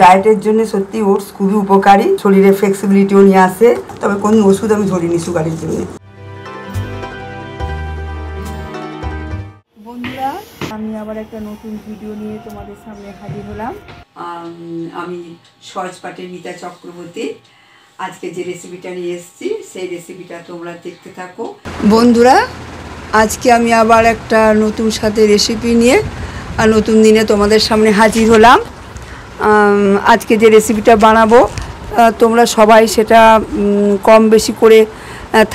ডায়েটের জন্য সত্যি ওটস খুবই উপকারী, শরীরে ফ্লেক্সিবিলিটিও নিয়ে আসে। তবে কোনো ওষুধ আমি ধরিনি সুগারের জন্য। বন্ধুরা, আমি আবার একটা নতুন ভিডিও নিয়ে তোমাদের সামনে হাজির হলাম। আমি সহজ পাঠের মিতা চক্রবর্তী। আজকে যে রেসিপিটা নিয়ে এসেছি সেই রেসিপিটা তোমরা দেখতে থাকো। বন্ধুরা, আজকে আমি আবার একটা নতুন স্বাদের রেসিপি নিয়ে আর নতুন দিনে তোমাদের সামনে হাজির হলাম। আজকে যে রেসিপিটা বানাবো তোমরা সবাই সেটা কম বেশি করে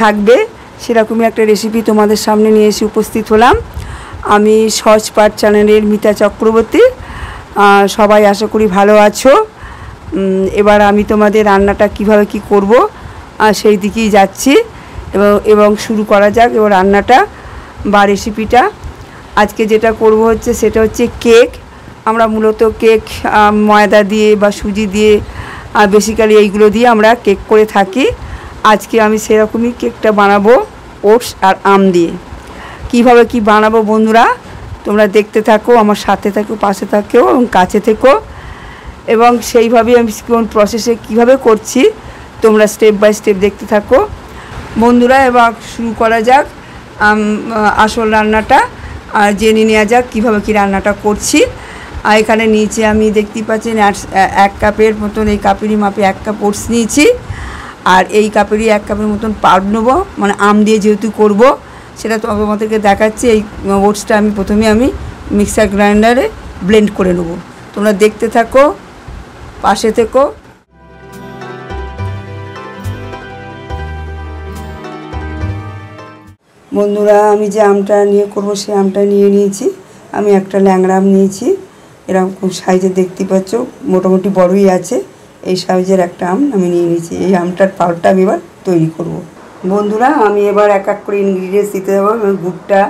থাকবে, সেরকমই একটা রেসিপি তোমাদের সামনে নিয়ে এসে উপস্থিত হলাম। আমি সহজ পাঠ চ্যানেলের মিতা চক্রবর্তী। সবাই আশা করি ভালো আছো। এবার আমি তোমাদের রান্নাটা কিভাবে কি করব সেই দিকেই যাচ্ছি এবং শুরু করা যাক এবার রান্নাটা বা রেসিপিটা। আজকে যেটা করব সেটা হচ্ছে কেক। আমরা মূলত কেক ময়দা দিয়ে বা সুজি দিয়ে বেসিক্যালি এইগুলো দিয়ে আমরা কেক করে থাকি। আজকে আমি সেরকমই কেকটা বানাবো ওটস আর আম দিয়ে। কিভাবে কি বানাবো বন্ধুরা তোমরা দেখতে থাকো, আমার সাথে থাকো, পাশে থাকো এবং কাছে থেকো, এবং সেইভাবেই আমি কোন প্রসেসে কিভাবে করছি তোমরা স্টেপ বাই স্টেপ দেখতে থাকো বন্ধুরা। এবার শুরু করা যাক আসল রান্নাটা, জেনে নেওয়া যাক কীভাবে কি রান্নাটা করছি। আর এখানে নিচে আমি দেখতেই পাচ্ছেন 1 কাপের মতন, এই কাপেরই মাপে 1 কাপ ওটস নিয়েছি। আর এই কাপেরই 1 কাপের মতন পাউডার নেবো, মানে আম দিয়ে যেহেতু করব সেটা তো তোমাদেরকে দেখাচ্ছি। এই ওটসটা প্রথমে আমি মিক্সার গ্রাইন্ডারে ব্লেন্ড করে নেব। তোমরা দেখতে থাকো, পাশে থেকো। বন্ধুরা, আমি যে আমটা নিয়ে করব সেই আমটা নিয়ে নিয়েছি। আমি একটা ল্যাংড়া আম নিয়েছি, এরকম সাইজে দেখতে পাচ্ছ, মোটামুটি বড়ই আছে। এই সাইজের একটা আম আমি নিয়ে নিয়েছি। এই আমটার পাউডারটা আমি এবার তৈরি করব। বন্ধুরা, আমি এবার এক এক করে ইনগ্রিডিয়েন্টস দিতে যাবো। গুড়টা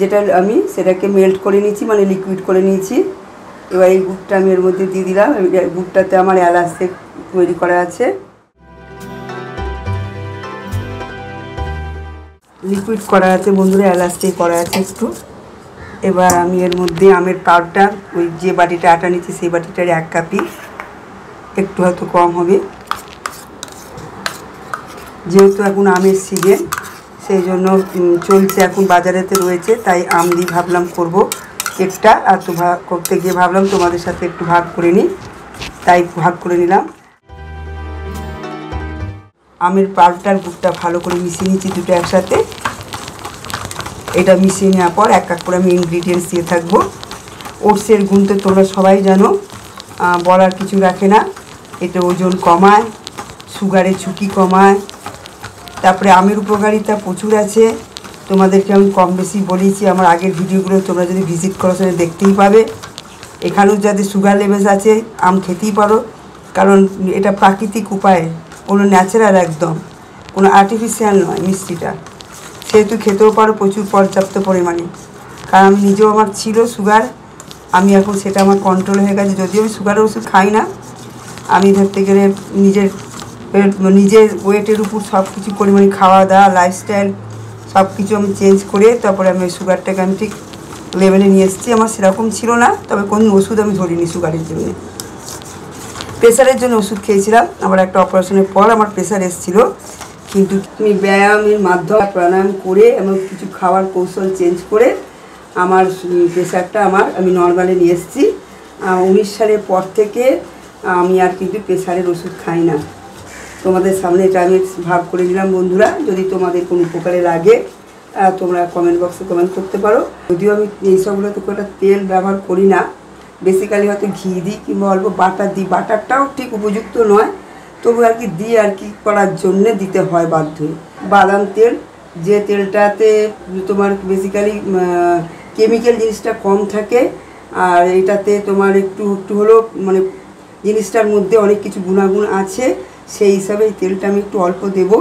যেটা আমি সেটাকে মেল্ট করে নিয়েছি, মানে লিকুইড করে নিয়েছি। এবার এই গুড়টা আমি এর মধ্যে দিয়ে দিলাম। গুড়টাতে আমার এলাচ তৈরি করা আছে, লিকুইড করা আছে বন্ধুরা, এলাচটাই করা আছে একটু। এবার আমি এর মধ্যে আমের পাউডারটা, ওই যে বাটিটা আটা নিচ্ছি সেই বাটিটার 1 কাপই, একটু হয়তো কম হবে। যেহেতু এখন আমের সিজন, সেই জন্য চলছে, এখন বাজারেতে রয়েছে, তাই আম দিয়ে ভাবলাম করব কেকটা। আর তো করতে গিয়ে ভাবলাম তোমাদের সাথে একটু ভাগ করে নিই, তাই ভাগ করে নিলাম। আমের পাউডার গুড়টা ভালো করে মিশিয়ে নিচ্ছি দুটো একসাথে। এটা মিশিয়ে নেওয়ার পর এক এক করে আমি ইনগ্রিডিয়েন্টস দিয়ে থাকবো। ওটসের গুণ তো তোমরা সবাই জানো, বলার কিছু রাখে না। এটা ওজন কমায়, সুগারের ঝুঁকি কমায়, তারপরে আমের উপকারিতা প্রচুর আছে। তোমাদেরকে আমি কম বেশি বলেছি আমার আগের ভিডিওগুলো, তোমরা যদি ভিজিট করো সেটা দেখতেই পাবে। এখানেও যাদের সুগার লেভেল আছে আম খেতেই পারো, কারণ এটা প্রাকৃতিক উপায়ে, কোনো ন্যাচারাল, একদম কোনো আর্টিফিশিয়াল নয় মিষ্টিটা। সেহেতু খেতেও পারো প্রচুর পর্যাপ্ত পরিমাণে। কারণ আমি নিজেও, আমার ছিল সুগার, আমি এখন সেটা আমার কন্ট্রোল হয়ে গেছে। যদিও আমি সুগারের ওষুধ খাই না, আমি ধরতে গেলে নিজের ওয়েটের উপর সব কিছু পরিমাণে খাওয়া দাওয়া, লাইফস্টাইল সব কিছু আমি চেঞ্জ করে তারপরে আমি সুগারটাকে আমি ঠিক লেভেলে নিয়ে এসেছি। আমার সেরকম ছিল না, তবে কোনো ওষুধ আমি ধরিনি সুগারের জন্য। প্রেশারের জন্য ওষুধ খেয়েছিলাম, আমার একটা অপারেশনের পর আমার প্রেশার এসেছিলো, কিন্তু আমি ব্যায়ামের মাধ্যমে প্রাণায়াম করে এবং কিছু খাওয়ার কৌশল চেঞ্জ করে আমার প্রেশারটা আমি নর্মালে নিয়ে এসেছি। 19 সালের পর থেকে আমি আর কিন্তু প্রেশারের ওষুধ খাই না। তোমাদের সামনে এটা আমি ভাগ করে নিলাম বন্ধুরা। যদি তোমাদের কোনো উপকারে লাগে তোমরা কমেন্ট বক্সে কমেন্ট করতে পারো। যদিও আমি এইসবগুলোতে খুব একটা তেল ব্যবহার করি না, বেসিক্যালি হয়তো ঘি দিই কিংবা অল্প বাটার দিই। বাটারটাও ঠিক উপযুক্ত নয়, তবু আর কি দিয়ে আর কি করার জন্যে দিতে হয় বাধ্য। বাদাম তেল, যে তেলটাতে তোমার বেসিক্যালি কেমিক্যাল জিনিসটা কম থাকে, আর এটাতে তোমার একটু হলেও মানে জিনিসটার মধ্যে অনেক কিছু গুণাগুণ আছে, সেই হিসাবে এই তেলটা আমি একটু অল্প দেবো।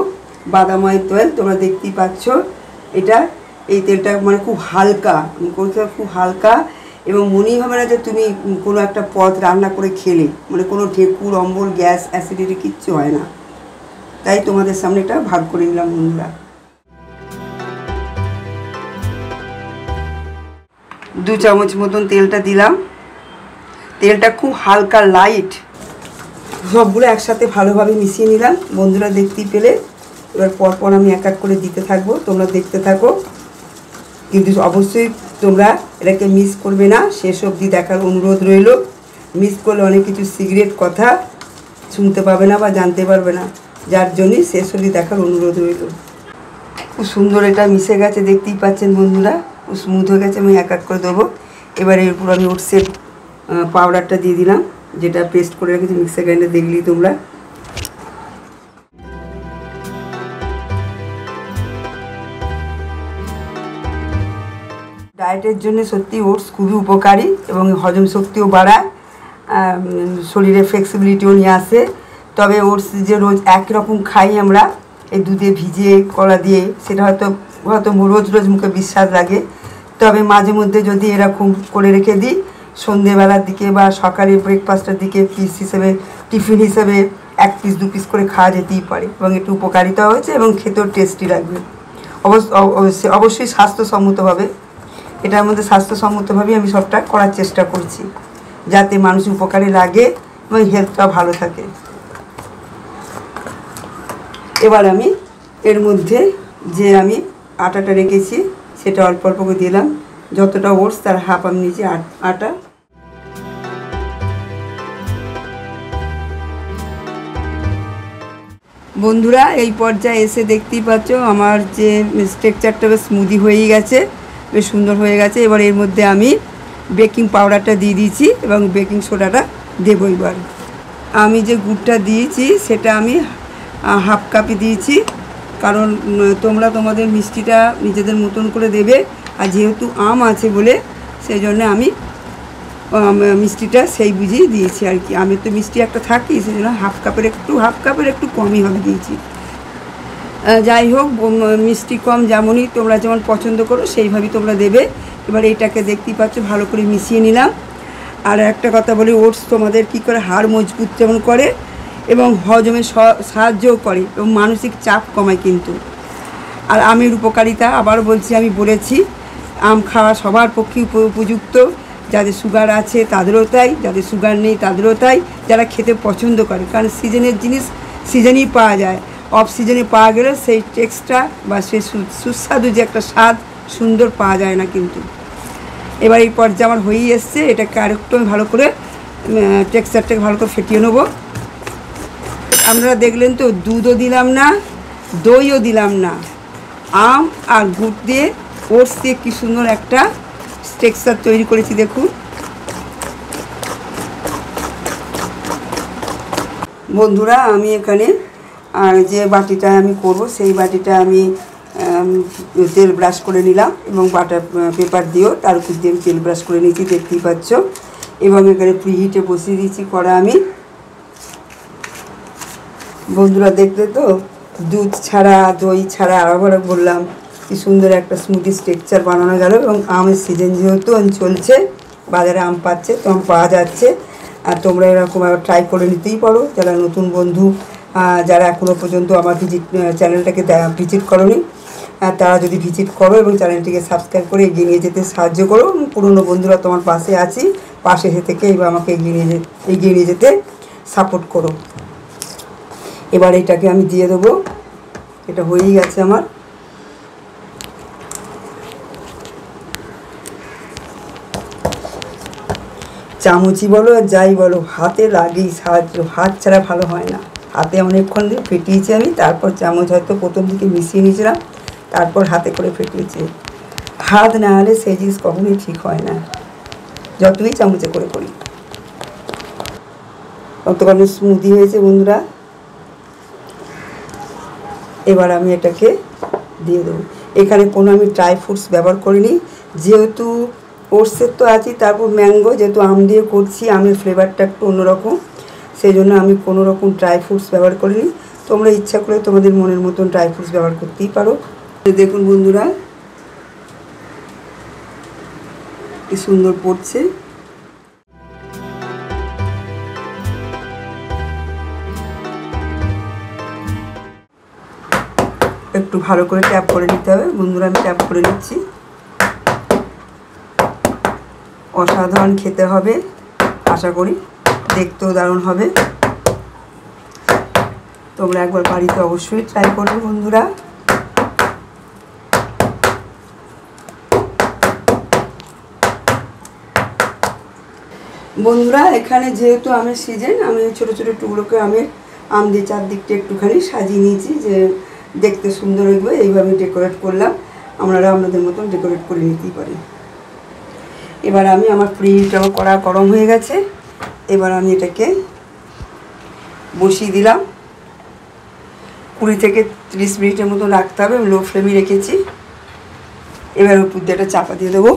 বাদাময়ের তেল তোমরা দেখতেই পাচ্ছ, এই তেলটা মানে খুব হালকা, খুব হালকা, এবং মনেই হবে না যে তুমি কোনো একটা পদ রান্না করে খেলে, মানে কোনো ঢেকুর, অম্বল, গ্যাস, অ্যাসিডিটি কিচ্ছু হয় না। তাই তোমাদের সামনে এটা ভাগ করে নিলাম বন্ধুরা। 2 চামচ মতন তেলটা দিলাম। তেলটা খুব হালকা লাইট, সবগুলো একসাথে ভালোভাবে মিশিয়ে নিলাম বন্ধুরা, দেখতেই পেলে। এবার পরপর আমি এক এক করে দিতে থাকবো, তোমরা দেখতে থাকো। কিন্তু অবশ্যই তোমরা এটাকে মিস করবে না, শেষ অবধি দেখার অনুরোধ রইল। মিস করলে অনেক কিছু সিক্রেট কথা শুনতে পাবে না বা জানতে পারবে না, যার জন্যই শেষ অবধি দেখার অনুরোধ রইল। খুব সুন্দর এটা মিশে গেছে, দেখতেই পাচ্ছেন বন্ধুরা, খুব স্মুথ হয়ে গেছে। আমি এক এক করে দেবো। এবার এরপর আমি ওটসের পাউডারটা দিয়ে দিলাম, যেটা পেস্ট করে রেখেছি মিক্সার গ্রাইন্ডার, দেখলি তোমরা। ডায়েটের জন্য সত্যি ওটস খুবই উপকারী এবং হজম শক্তিও বাড়ায়, শরীরে ফ্লেক্সিবিলিটিও নিয়ে আসে। তবে ওটস যে রোজ একই রকম খাই আমরা, এই দুধে ভিজিয়ে কলা দিয়ে, সেটা হয়তো রোজ রোজ মুখে বিস্বাদ লাগে। তবে মাঝে মধ্যে যদি এরকম করে রেখে দিই, সন্ধেবেলার দিকে বা সকালে ব্রেকফাস্টের দিকে পিস হিসেবে, টিফিন হিসেবে 1 পিস 2 পিস করে খাওয়া যেতেই পারে এবং একটু উপকারিতা হয়েছে এবং খেতেও টেস্টি লাগবে। অবশ্যই স্বাস্থ্যসম্মতভাবে, এটার মধ্যে স্বাস্থ্যসম্মতভাবেই আমি সবটা করার চেষ্টা করছি, যাতে মানুষ উপকারে লাগে এবং হেলথটা ভালো থাকে। এবার আমি এর মধ্যে যে আমি আটাটা রেখেছি সেটা অল্প অল্প করে দিলাম, যতটা ওটস তার হাফ আমি নিয়েছি আটা। বন্ধুরা, এই পর্যায়ে এসে দেখতেই পাচ্ছ আমার যে স্ট্রাকচারটা বেশ স্মুদি হয়েই গেছে, বেশ সুন্দর হয়ে গেছে। এবার এর মধ্যে আমি বেকিং পাউডারটা দিয়ে দিয়েছি এবং বেকিং সোডাটা দেবো। এবার আমি যে গুড়টা দিয়েছি সেটা আমি হাফ কাপে দিয়েছি, কারণ তোমরা তোমাদের মিষ্টিটা নিজেদের মতন করে দেবে। আর যেহেতু আম আছে বলে সেই জন্য আমি মিষ্টিটা সেই বুঝেই দিয়েছি আর কি। আমি তো মিষ্টি একটা থাকি, সেই জন্য হাফ কাপের একটু কমই হবে দিয়েছি। যাই হোক, মিষ্টি কম যেমনই তোমরা যেমন পছন্দ করো সেইভাবেই তোমরা দেবে। এবার এইটাকে দেখতেই পাচ্ছ ভালো করে মিশিয়ে নিলাম। আর একটা কথা বলি, ওটস তোমাদের কী করে হাড় মজবুত যেমন করে এবং হজমে সাহায্যও করে এবং মানসিক চাপ কমায় কিন্তু। আর আমের উপকারিতা আবার বলছি, আমি বলেছি আম খাওয়া সবার পক্ষে উপযুক্ত, যাদের সুগার আছে তাদেরও তাই, যাদের সুগার নেই তাদেরও তাই, যারা খেতে পছন্দ করে। কারণ সিজনের জিনিস সিজনেই পাওয়া যায়, অফ সিজনে পাওয়া গেলে সেই টেক্সটটা বা সেই সুস্বাদু যে একটা স্বাদ সুন্দর পাওয়া যায় না কিন্তু। এবার এই পর্যায়ে আমার হয়েই এসছে, এটাকে আরেকটু আমি ভালো করে টেক্সচারটাকে ভালো করে ফেটিয়ে নেবো। আপনারা দেখলেন তো, দুধও দিলাম না, দইও দিলাম না, আম আর গুড় দিয়ে ওটস দিয়ে কী সুন্দর একটা টেক্সচার তৈরি করেছি দেখুন। বন্ধুরা, আমি এখানে যে বাটিটা আমি করব সেই বাটিটা আমি তেল ব্রাশ করে নিলাম এবং বাটার পেপার দিয়েও তার উপর দিয়ে আমি তেল ব্রাশ করে নিয়েছি, দেখতেই পাচ্ছ। এবং এখানে প্রিহিটে বসিয়ে দিয়েছি কড়া আমি। বন্ধুরা, দেখলে তো দুধ ছাড়া দই ছাড়া আবার বললাম কি সুন্দর একটা স্মুদি টেক্সচার বানানো গেল। এবং আমের সিজন যেহেতু চলছে, বাজারে আম পাচ্ছে তো আম পাওয়া যাচ্ছে, আর তোমরা এরকম আবার ট্রাই করে নিতেই পারো। যারা নতুন বন্ধু, যারা এখনও পর্যন্ত আমার চ্যানেলটাকে ভিজিট করোনি, তারা যদি ভিজিট করো এবং চ্যানেলটিকে সাবস্ক্রাইব করে এগিয়ে নিয়ে যেতে সাহায্য করো। পুরনো বন্ধুরা তোমার পাশে আছি, পাশে থেকে এবার আমাকে এগিয়ে নিয়ে যেতে সাপোর্ট করো। এবার এটাকে আমি দিয়ে দেবো, এটা হয়েই গেছে আমার। চামচি বলো আর যাই বলো, হাতে লাগেই সাহায্য, হাত ছাড়া ভালো হয় না। হাতে অনেকক্ষণ দিয়ে ফেটিয়েছি আমি, তারপর চামচ হয়তো প্রথম দিকে মিশিয়ে নিয়েছিলাম, তারপর হাতে করে ফেটিয়েছি। হাত না হলে সেই জিনিস কখনোই ঠিক হয় না, যতই চামচে করে করি। কতখানি স্মুদি হয়েছে বন্ধুরা। এবার আমি এটাকে দিয়ে দেবো। এখানে কোনো আমি ড্রাই ফ্রুটস ব্যবহার করিনি, যেহেতু ওটসের তো আছি, তারপর ম্যাঙ্গো, যেহেতু আম দিয়ে করছি, আমের ফ্লেভারটা একটু অন্যরকম, সেই জন্য আমি কোনো রকম ড্রাই ফ্রুটস ব্যবহার করিনি। তোমরা ইচ্ছা করে তোমাদের মনের মতন ড্রাই ফ্রুটস ব্যবহার করতেই পারো। দেখুন বন্ধুরা কি সুন্দর পড়ছে। একটু ভালো করে ট্যাপ করে নিতে হবে বন্ধুরা, আমি ট্যাপ করে নিচ্ছি। অসাধারণ খেতে হবে, আশা করি দেখতেও দারুণ হবে। তোমরা একবার বাড়িতে অবশ্যই ট্রাই করবে বন্ধুরা। বন্ধুরা এখানে যেহেতু আমের সিজন, আমি ছোটো ছোটো টুকরোকে আম দিয়ে চারদিকটা একটুখানি সাজিয়ে নিয়েছি যে দেখতে সুন্দর হইবে, এইভাবে ডেকোরেট করলাম। আপনারা আপনাদের মতন ডেকোরেট করে নিতেই পারেন। এবার আমি আমার প্রিটাও কড়া গরম হয়ে গেছে, এবার আমি এটাকে বসিয়ে দিলাম। 20 থেকে 30 মিনিটের মতো রাখতে হবে, লো ফ্লেমে রেখেছি। এবার উপর দিয়ে একটা চাপা দিয়ে দেবো।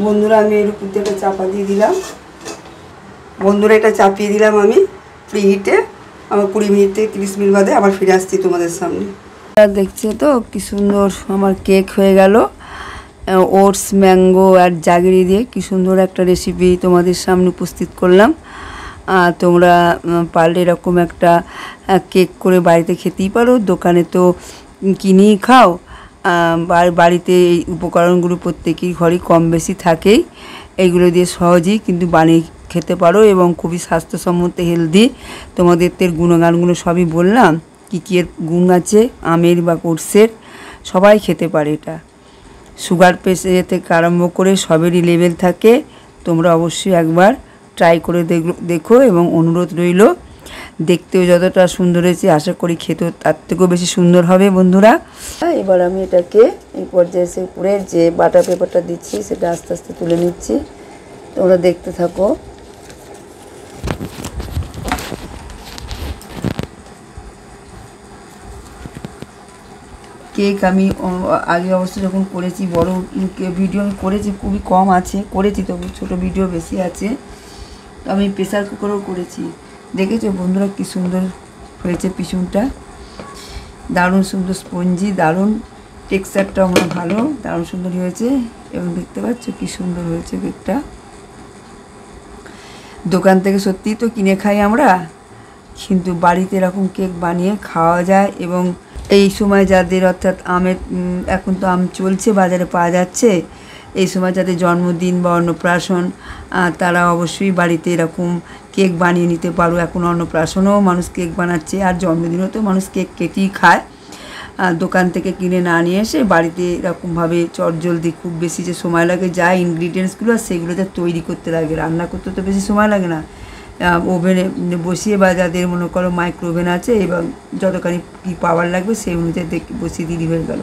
বন্ধুরা আমি এর উপর দিয়ে একটা চাপা দিয়ে দিলাম। বন্ধুরা এটা চাপিয়ে দিলাম আমি প্রি হিটে। আমার 20 মিনিট থেকে 30 মিনিট বাদে আবার ফিরে আসছি তোমাদের সামনে। দেখছে তো কি সুন্দর আমার কেক হয়ে গেল, ওটস, ম্যাঙ্গো আর জাগরি দিয়ে কি সুন্দর একটা রেসিপি তোমাদের সামনে উপস্থিত করলাম। তোমরা পারলে এরকম একটা কেক করে বাড়িতে খেতেই পারো। দোকানে তো কিনেই খাও, বাড়িতে এই উপকরণগুলো প্রত্যেকের ঘরেই কম বেশি থাকেই। এইগুলো দিয়ে সহজেই কিন্তু বানিয়ে খেতে পারো এবং খুবই স্বাস্থ্যসম্মত, হেলদি। তোমাদের তো এর গুণগানগুলো সবই বললাম, কী কী এর গুণ আছে আমের বা ওটসের, সবাই খেতে পারে এটা। সুগার পেশেন্ট থেকে আরম্ভ করে সবেরই লেভেল থাকে। তোমরা অবশ্যই একবার ট্রাই করে দেখো এবং অনুরোধ রইল। দেখতেও যতটা সুন্দর হয়েছে আশা করি খেতেও তার থেকেও বেশি সুন্দর হবে বন্ধুরা। এবার আমি এটাকে এই পর্যায়ে এসে উপরে যে বাটার পেপারটা দিচ্ছি সেটা আস্তে আস্তে তুলে নিচ্ছি। তোমরা দেখতে থাকো। কেক আমি আগে অবশ্য যখন করেছি, বড় ভিডিও আমি করেছি, খুবই কম আছে করেছি, তবু ছোটো ভিডিও বেশি আছে। তো আমি প্রেসার কুকারেও করেছি। দেখেছো বন্ধুরা কী সুন্দর হয়েছে পিছনটা, দারুণ সুন্দর স্পঞ্জি, দারুণ টেক্সচারটা আমার ভালো, দারুণ সুন্দর হয়েছে। এবং দেখতে পাচ্ছ কী সুন্দর হয়েছে কেকটা। দোকান থেকে সত্যিই তো কিনে খাই আমরা, কিন্তু বাড়িতে এরকম কেক বানিয়ে খাওয়া যায়। এবং এই সময় যাদের, অর্থাৎ আমের, এখন তো আম চলছে, বাজারে পাওয়া যাচ্ছে, এই সময় যাদের জন্মদিন বা অন্নপ্রাশন, তারা অবশ্যই বাড়িতে এরকম কেক বানিয়ে নিতে পারো। এখন অন্নপ্রাশনেও মানুষ কেক বানাচ্ছে, আর জন্মদিনেও তো মানুষ কেক কেটেই খায়। দোকান থেকে কিনে না নিয়ে এসে বাড়িতে এরকমভাবে চটজলদি, খুব বেশি যে সময় লাগে, যা ইনগ্রিডিয়েন্টসগুলো সেগুলো যা তৈরি করতে লাগে, রান্না করতে তো বেশি সময় লাগে না। ওভেনে বসিয়ে, বা যাদের মনে করো মাইক্রো ওভেন আছে এবং যতখানি কী পাওয়ার লাগবে সেই অনুযায়ী বসিয়ে দিলেই হয়ে গেল,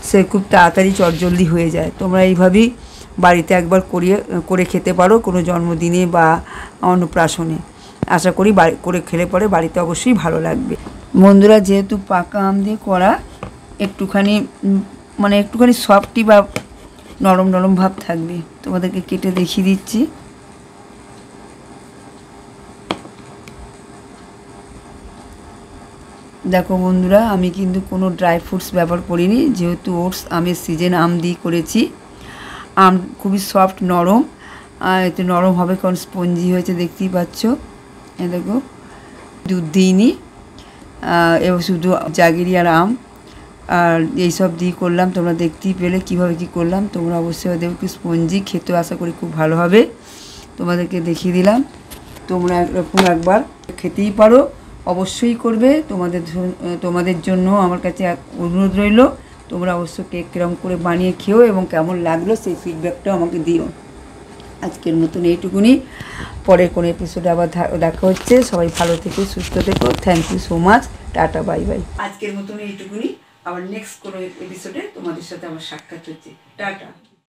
সে খুব তাড়াতাড়ি চটজলদি হয়ে যায়। তোমরা এইভাবেই বাড়িতে একবার করে খেতে পারো কোনো জন্মদিনে বা অন্নপ্রাশনে। আশা করি করে খেলে পরে বাড়িতে অবশ্যই ভালো লাগবে। বন্ধুরা যেহেতু পাকা আম দিয়ে করা, একটুখানি সফটি বা নরম নরম ভাব থাকবে। তোমাদেরকে কেটে দেখিয়ে দিচ্ছি। দেখো বন্ধুরা, আমি কিন্তু কোনো ড্রাই ফ্রুটস ব্যবহার করিনি, যেহেতু ওটস আমের সিজন, আম দিয়ে করেছি। আম খুবই সফট, নরম, এতে নরম হবে কারণ স্পঞ্জি হয়েছে, দেখতেই পাচ্ছ। এ দেখো, দুধ দিইনি, এবার শুধু জাগিরি আর আম আর এইসব দিয়ে করলাম। তোমরা দেখতেই পেলে কীভাবে কী করলাম। তোমরা অবশ্যই দেখো কি স্পঞ্জি, খেতেও আশা করি খুব ভালো হবে। তোমাদেরকে দেখিয়ে দিলাম, তোমরা এরকম একবার খেতেই পারো, অবশ্যই করবে। তোমাদের জন্য আমার কাছে অনুরোধ রইল, তোমরা অবশ্য কেক কীরকম করে বানিয়ে খেও এবং কেমন লাগলো সেই ফিডব্যাকটাও আমাকে দিও। আজকের মতন এইটুকুনি, পরের কোনো এপিসোডে আবার দেখা হচ্ছে। সবাই ভালো থেকো, সুস্থ থেকো। Thank you so much, tata, bye bye. আজকের মতন এইটুকুনি, আবার নেক্সট কোনো এপিসোডে তোমাদের সাথে আমার সাক্ষাৎ হচ্ছে। টাটা।